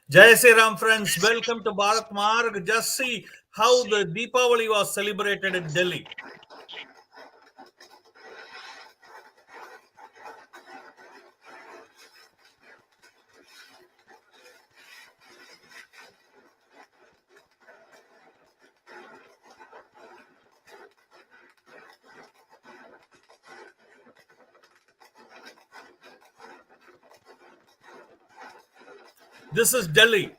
Jai Sri Ram, friends. Welcome to Bharat Marg. Just see how the Deepavali was celebrated in Delhi. This is Delhi.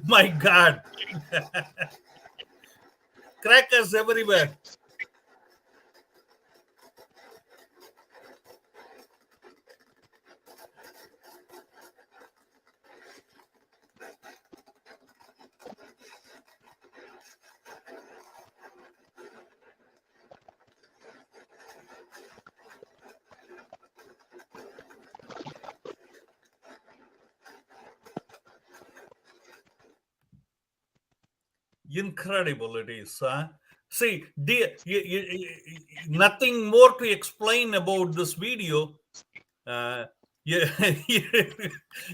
My God. Crackers everywhere. Incredible it is. Huh? See, nothing more to explain about this video. Yeah,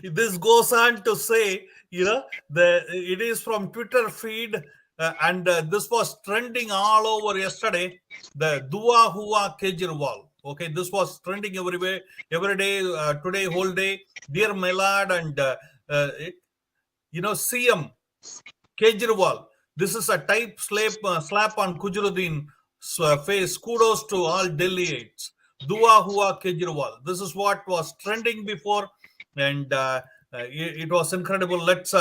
this goes on to say, it is from Twitter feed, and this was trending all over yesterday. The Dua Hua Kejriwal. Okay, this was trending everywhere, every day, today, whole day. Dear Melad and CM Kejriwal. This is a type slap on Kujuruddin's face. Kudos to all Delhiites. Dua Hua Kejriwal. This is what was trending before, and it was incredible. Let's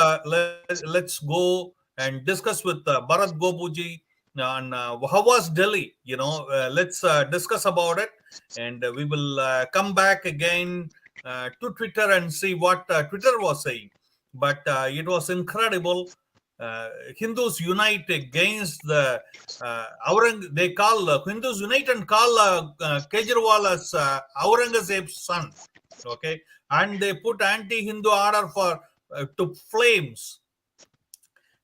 go and discuss with Bharat Gopu Ji on how was Delhi. Let's discuss about it, and we will come back again to Twitter and see what Twitter was saying. But it was incredible. Hindus unite against the They call Hindus unite and call Kejriwal as Aurangazeb's son. Okay, and they put anti-Hindu order for to flames.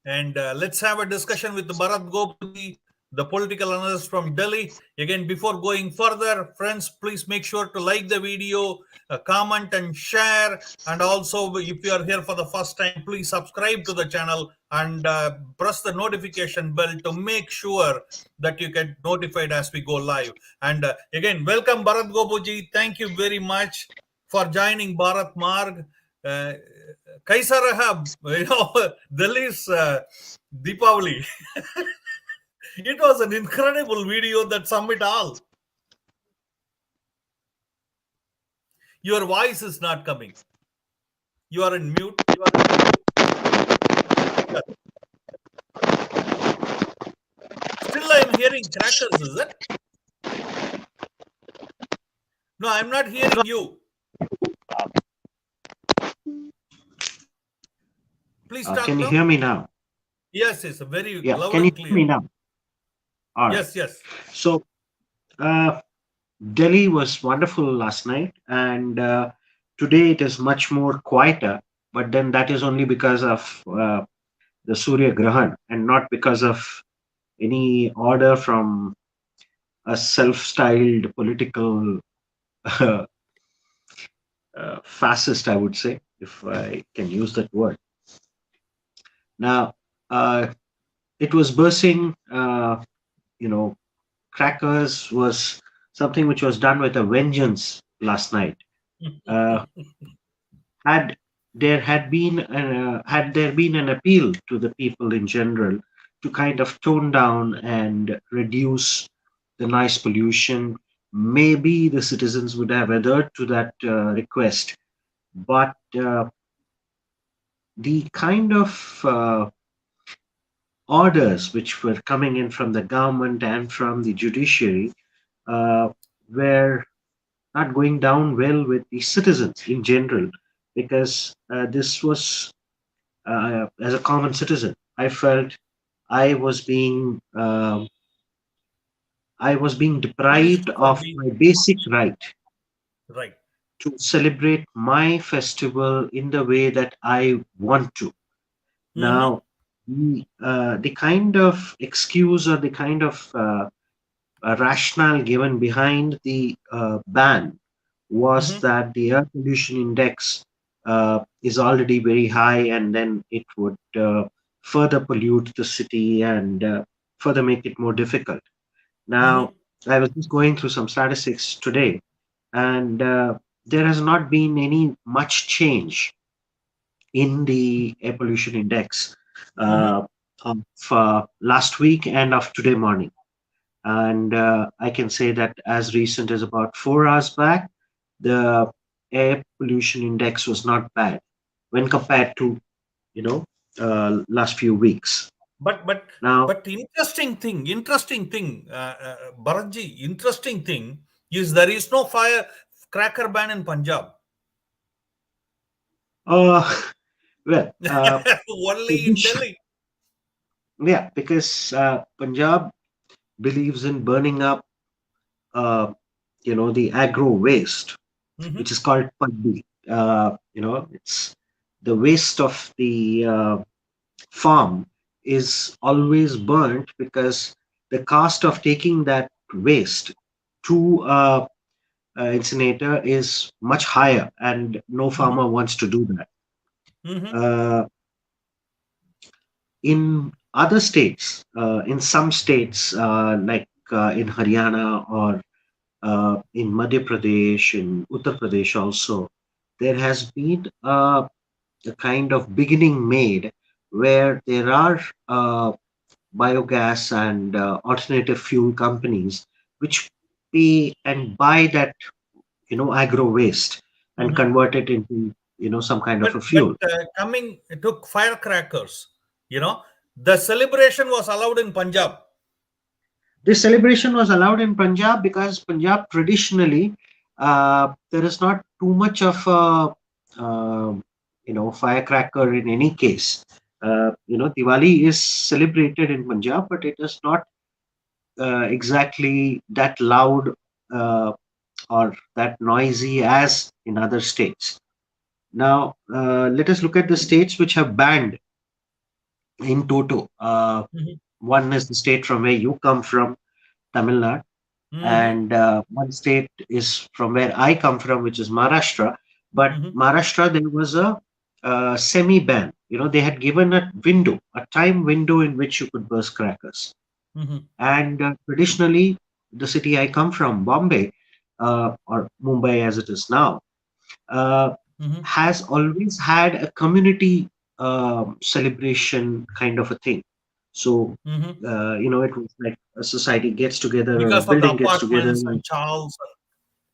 And let's have a discussion with Bharat Gopu Ji, the political analyst from Delhi. Again, before going further, friends, please make sure to like the video, comment and share. And also, if you are here for the first time, please subscribe to the channel and press the notification bell to make sure that you get notified as we go live. And again, welcome Bharat Gopu Ji. Thank you very much for joining Bharat Marg. कैसा रहा Delhi's Deepavali? It was an incredible video that summed it all. Your voice is not coming. You are in mute. Still, I am hearing crackers, is it? No, I'm not hearing you. Please talk. Can you hear me now? Yes, it's very loud can you and clear. hear me now? All right. Yes. So, Delhi was wonderful last night, and today it is much more quieter. But then that is only because of the Surya Grahan, and not because of any order from a self-styled political fascist, I would say, if I can use that word. Now, it was bursting, you know, crackers was something which was done with a vengeance last night. Uh, had had there been an appeal to the people in general to kind of tone down and reduce the noise pollution, maybe the citizens would have adhered to that request. But the kind of orders which were coming in from the government and from the judiciary uh, were not going down well with the citizens in general, because this was, as a common citizen, I felt I was being Punished deprived for of being my basic right right. to celebrate my festival in the way that I want to. Mm-hmm. Now, the kind of excuse or the kind of rationale given behind the ban was Mm-hmm. that the air pollution index is already very high, and then it would further pollute the city and further make it more difficult. Now, Mm-hmm. I was just going through some statistics today, and there has not been any much change in the air pollution index Mm-hmm. uh, of last week and of today morning. And I can say that as recent as about 4 hours back, the air pollution index was not bad when compared to, you know, last few weeks. But Now, but interesting thing, Bharatji, interesting thing is there is no fire cracker ban in Punjab. uh, well, Only in tradition, Delhi. yeah, because Punjab believes in burning up, uh, the agro waste, which Mm-hmm. is called paddi. It's the waste of the farm is always burnt because the cost of taking that waste to incinerator is much higher, and no Mm-hmm. farmer wants to do that. Mm-hmm. Uh, in other states, in some states, like in Haryana or in Madhya Pradesh, in Uttar Pradesh also, there has been a kind of beginning made where there are biogas and alternative fuel companies which pay and buy that agro waste and Mm-hmm. convert it into some kind of a But fuel. coming to firecrackers, you know, the celebration was allowed in Punjab. This celebration was allowed in Punjab because Punjab traditionally, there is not too much of a firecracker in any case. Diwali is celebrated in Punjab, but it is not exactly that loud uh, or that noisy as in other states. Now, let us look at the states which have banned in toto. Mm-hmm. One is the state from where you come from, Tamil Nadu, Mm-hmm. and one state is from where I come from, which is Maharashtra. But Mm-hmm. Maharashtra, there was a semi-ban. They had given a window, a time window in which you could burst crackers. Mm-hmm. And traditionally, the city I come from, Bombay, or Mumbai as it is now, uh, Mm-hmm. has always had a community celebration kind of a thing. So, Mm-hmm. it was like a society gets together or a Because of the building gets together. apartments and Charles.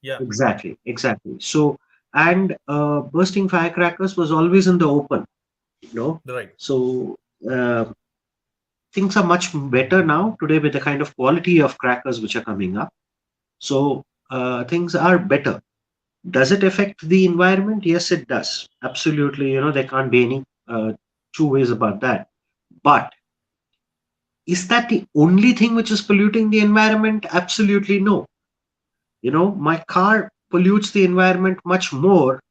Yeah. Exactly, exactly. So, and bursting firecrackers was always in the open, you know. Right. So, uh, things are much better now today with the kind of quality of crackers which are coming up. So, things are better. Does it affect the environment? Yes, it does. Absolutely. There can't be any two ways about that. But is that the only thing which is polluting the environment? Absolutely no. My car pollutes the environment much more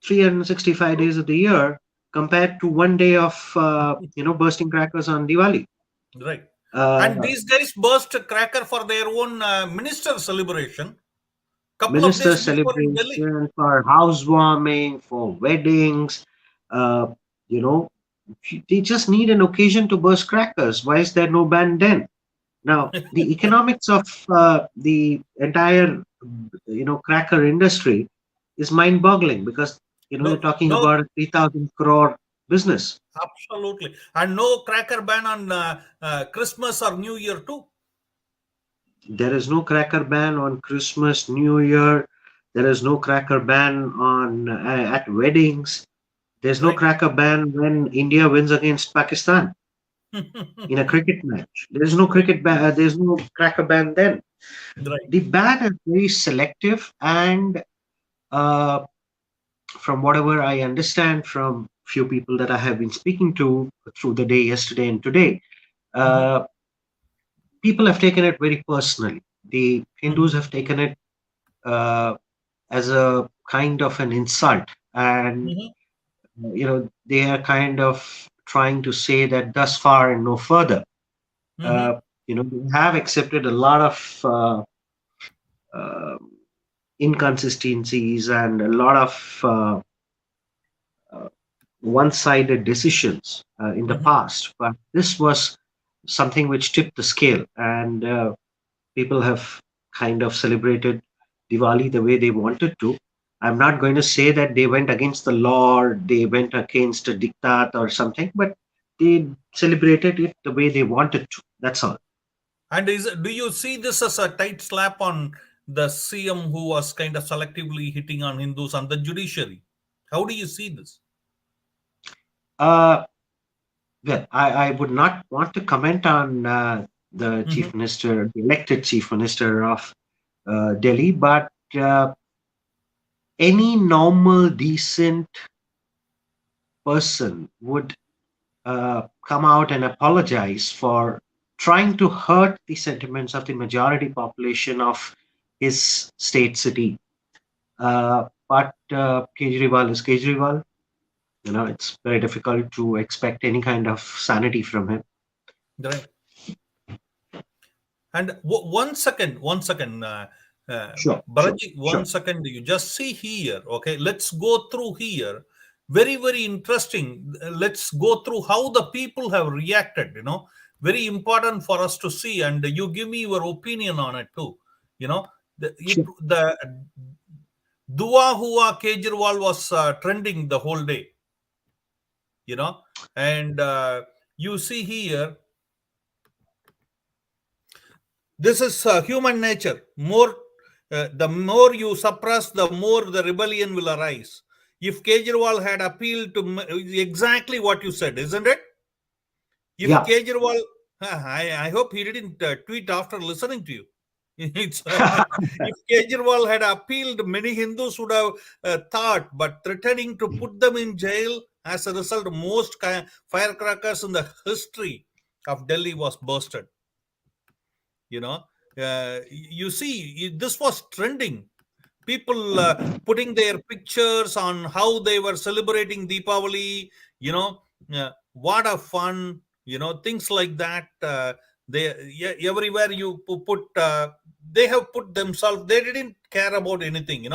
365 days of the year compared to one day of bursting crackers on Diwali. Right. And uh, these guys burst a cracker for their own minister celebration couple of minister days before in Delhi. celebration, for housewarming, for weddings. Uh, you know, they just need an occasion to burst crackers. Why is there no ban then? Now, the economics of the entire, cracker industry is mind-boggling because you're No, talking no, about a 3,000 crore business. absolutely. And no cracker ban on Christmas or New Year too. There is no cracker ban on Christmas, New Year. There is no cracker ban on at weddings. There's no Right. cracker ban when India wins against Pakistan in a cricket match. There's no Right. cricket ban. There's no cracker ban then. Right. The ban is very selective, and uh, from whatever I understand from few people that I have been speaking to through the day yesterday and today, Mhm, uh, people have taken it very personally. The Hindus mhm, have taken it uh, as a kind of an insult, and mhm, they are kind of trying to say that thus far and no further. mhm, uh, they have accepted a lot of uh, inconsistencies and a lot of uh, one-sided decisions in the mhm. past, but this was something which tipped the scale, and people have kind of celebrated Diwali the way they wanted to. I'm not going to say that they went against the law or they went against a diktat or something, but they celebrated it the way they wanted to. That's all. And do you see this as a tight slap on the CM who was kind of selectively hitting on Hindus and the judiciary? How do you see this? Uh, Well, I would not want to comment on the Mhm, chief minister, the elected chief minister of Delhi, but any normal, decent person would come out and apologize for trying to hurt the sentiments of the majority population of his state city. But Kejriwal is Kejriwal. It's very difficult to expect any kind of sanity from him. right. And one second, Sure, sure, Bharatji, one sure. second. You just see here. Okay, let's go through here. Very, very interesting. Let's go through how the people have reacted. Very important for us to see, and you give me your opinion on it too. Sure. The Dua Hua Kejriwal was trending the whole day. You know, and you see here. This is human nature. The more you suppress, the more the rebellion will arise. If Kejriwal had appealed to exactly what you said, isn't it? If Yeah. Kejriwal, I hope he didn't tweet after listening to you. If Kejriwal had appealed, many Hindus would have thought, but threatening to put them in jail. As a result, most firecrackers in the history of Delhi was bursted. you know you see, this was trending. People putting their pictures on how they were celebrating Deepavali. What a fun, things like that. They Yeah, everywhere you put they have put themselves, they didn't care about anything.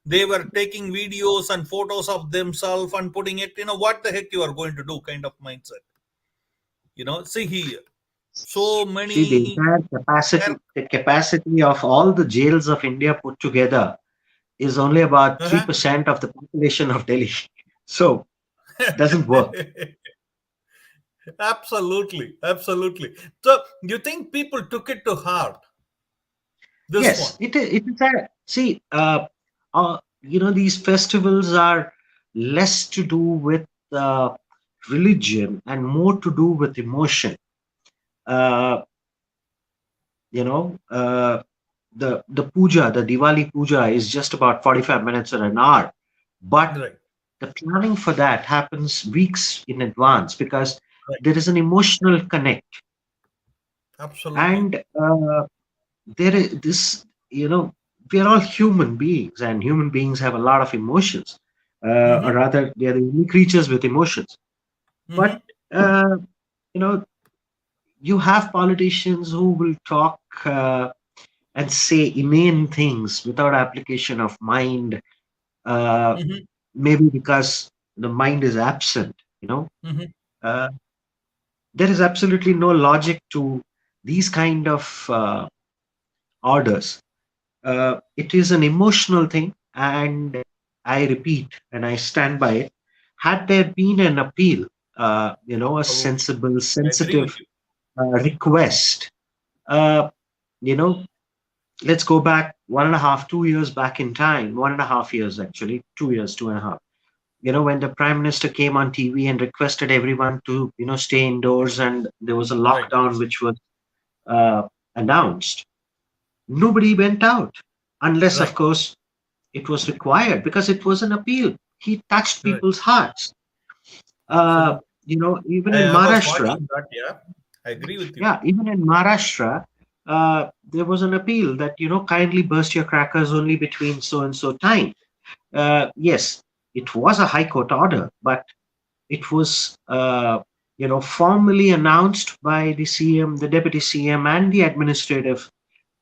They were taking videos and photos of themselves and putting it, what the heck you are going to do, kind of mindset. See here, so See, the many. entire capacity of all the jails of India put together is only about Uh-huh. 3% of the population of Delhi. So doesn't work. Absolutely, absolutely. So you think people took it to heart? This one, Yes, it is a see. These festivals are less to do with religion and more to do with emotion. Uh, you know, uh, the puja, the Diwali puja, is just about 45 minutes or an hour, but right, the planning for that happens weeks in advance because right, there is an emotional connect, absolutely. and there is this. We are all human beings, and human beings have a lot of emotions, or Mm-hmm, rather, they are the only creatures with emotions. But mm-hmm, uh, you know, you have politicians who will talk and say inane things without application of mind, uh, Hmm. maybe because the mind is absent. Hmm. Uh, there is absolutely no logic to these kind of orders. It is an emotional thing, and I repeat and I stand by it. Had there been an appeal, a Absolutely. sensible, I agree with sensitive you. request, uh, you know, let's go back 1.5, 2 years back in time, 1.5 years actually, 2 years, 2.5. When the prime minister came on TV and requested everyone to, stay indoors, and there was a Right. lockdown which was uh, announced, nobody went out unless, of Right. course, it was required because it was an appeal. He touched Right. people's hearts. Uh, Absolutely. Even in I was Maharashtra, watching that. Yeah. I agree with you. yeah, even in Maharashtra, there was an appeal that, kindly burst your crackers only between so and so time. Yes, it was a high court order, but it was, formally announced by the CM, the deputy CM, and the administrative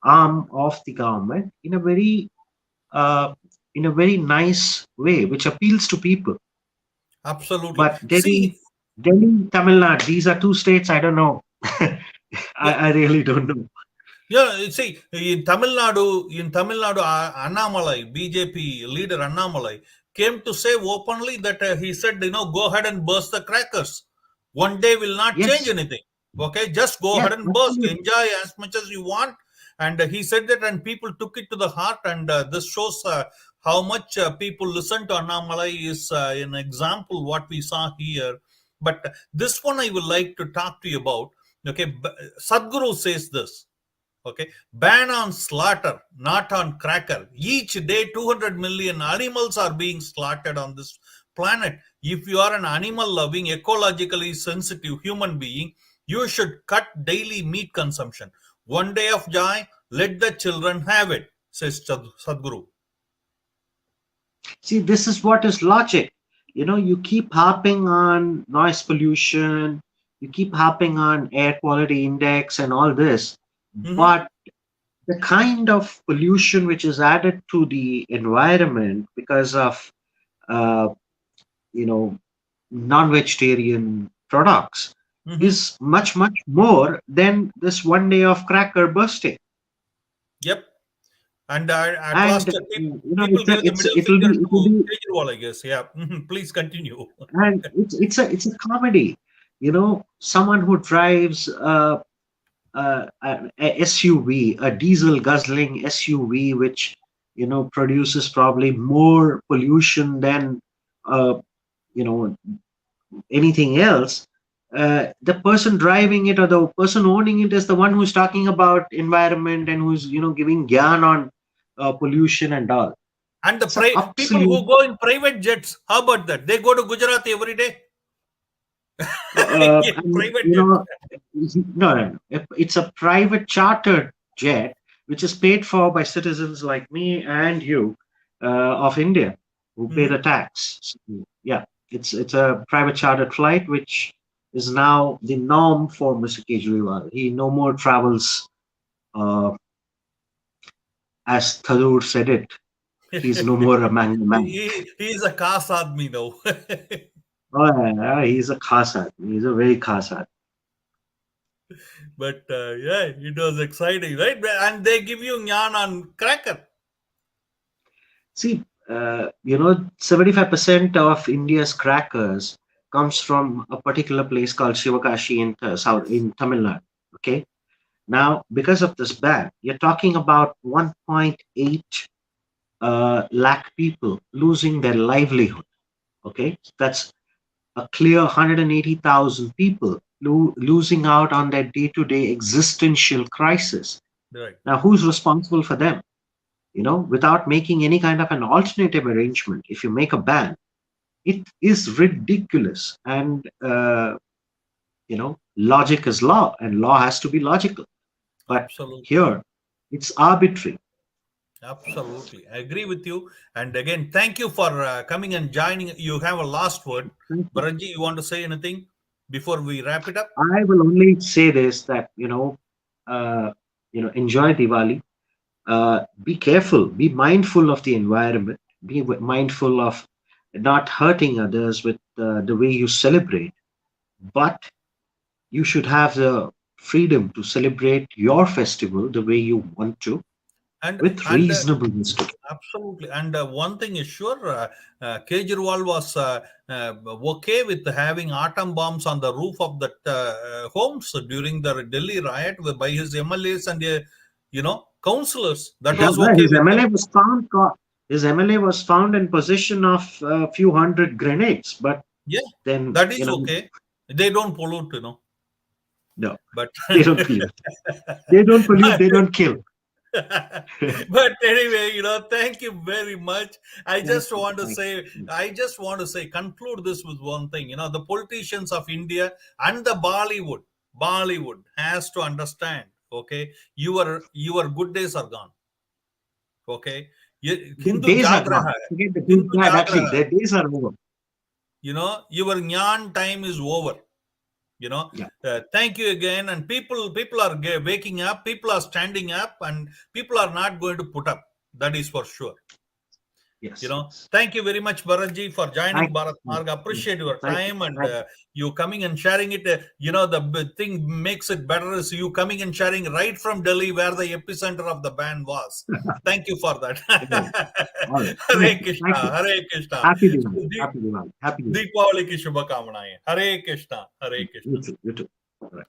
arm of the government uh, in a very nice way, which appeals to people. Absolutely. But See, Delhi, Tamil Nadu, these are two states. I don't know. yeah, I really don't know. yeah. See, in Tamil Nadu, Annamalai, BJP leader Annamalai came to say openly that he said, go ahead and burst the crackers. One day will not change Yes, anything. Okay, just go yes, ahead and burst, absolutely. enjoy as much as you want. And he said that, and people took it to the heart. And this shows how much people listen to Annamalai is an example what we saw here. But this one I would like to talk to you about. Okay, Sadhguru says this. Okay, ban on slaughter, not on cracker. Each day 200 million animals are being slaughtered on this planet. If you are an animal loving, ecologically sensitive human being, you should cut daily meat consumption. One day of joy, let the children have it, says Sadhguru. See, this is what is logic. You keep harping on noise pollution, you keep harping on air quality index and all this, Hmm. but the kind of pollution which is added to the environment because of, uh, you know, non-vegetarian products Hmm. is much, much more than this one day of cracker bursting. Yep. And at And last, people gave the middle finger it'll to be Kejriwal, I guess. Yeah. Please continue. and it's a comedy. Someone who drives a SUV, a diesel guzzling SUV, which produces probably more pollution than uh, you know anything else. The person driving it or the person owning it is the one who's talking about environment and who's giving gyan on pollution and all. And the It's an people absolute who go in private jets, how about that? They go to Gujarat every day in and private jet. no, no, no. It's a private chartered jet which is paid for by citizens like me and you of India who pay the Mhm. tax. So, yeah, it's a private chartered flight which is now the norm for Mr. Kejriwal. He no more travels uh, as Thadur said it. He's no more a man. Man. He is a khas admi now. Oh, yeah, yeah, he's a khas aadmi. He's a very khas aadmi. But yeah, it was exciting, right? And they give you nyan on cracker. See, 75% of India's crackers comes from a particular place called Shivakashi in South in Tamil Nadu. Okay, now because of this ban, you're talking about 1.8 lakh people losing their livelihood. Okay, that's a clear 180,000 people losing out on their day-to-day existential crisis. Right. Now, who's responsible for them? Without making any kind of an alternative arrangement, if you make a ban, it is ridiculous. And logic is law, and law has to be logical. But Absolutely. here, it's arbitrary. Absolutely. I agree with you. And again, thank you for coming and joining. You have a last word. Thank you. Bharatji, you want to say anything? before we wrap it up? I will only say this, that enjoy Diwali. Be careful, be mindful of the environment, be mindful of not hurting others with the way you celebrate, but you should have the freedom to celebrate your festival the way you want to, And with and reasonableness too. absolutely. And one thing is sure, Kejriwal was okay with having atom bombs on the roof of the homes during the Delhi riot by his MLAs and councillors. That Yeah, was well, okay with him. his MLA was found in possession of a few hundred grenades, but Yeah, then, that is okay. They don't pollute. no, But they don't pollute. They don't pollute, they don't kill. but anyway, thank you very much. I Thank just you. want to Thank say, you. conclude this with one thing. The politicians of India and the Bollywood has to understand. Okay, your good days are gone. Okay, Their Hindu days are Jagra gone. hai. Forget the good, Hindu bad, Jagra ugly. hai. Their days are over. Your Nyan time is over. Yeah. Thank you again. And people are waking up, people are standing up, and people are not going to put up. That is for sure. Yes. Yes. Thank you very much, Bharatji, for joining Thank Bharat you. Marg. Appreciate your Thank you. time and Thank you coming and sharing it. The thing makes it better is you coming and sharing right from Delhi, where the epicenter of the ban was. Thank you for that. you. All right. Hare Thank you. Krishna, Thank you. Hare Krishna. Happy Diwali. Happy Diwali. Happy Diwali. Deepavali ki Shubhakamanai. Hare Krishna, Hare You Krishna. too. You too. All right.